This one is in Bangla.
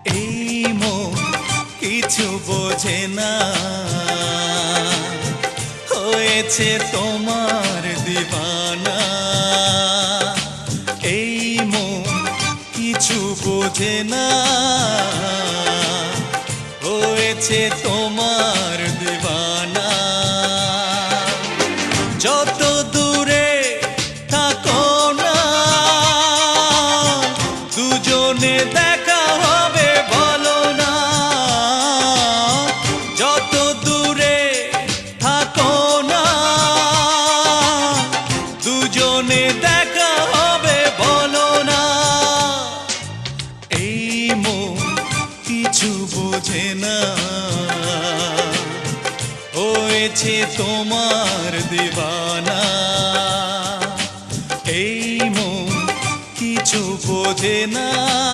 এই মন কিছু বোঝে না, হয়েছে তোমার দিবানা। এই মন কিছু বোঝে না, হয়েছে তোমার দিবানা। যত দূরে থাকো না, দুজনে দেখা হবে বলো না। যত দূরে থাকো না, দুজনে দেখা হবে বলো না। এই মন কিছু বোঝে না, হয়েছে তোমার দিবানা। এই মন কিছু বোঝে না।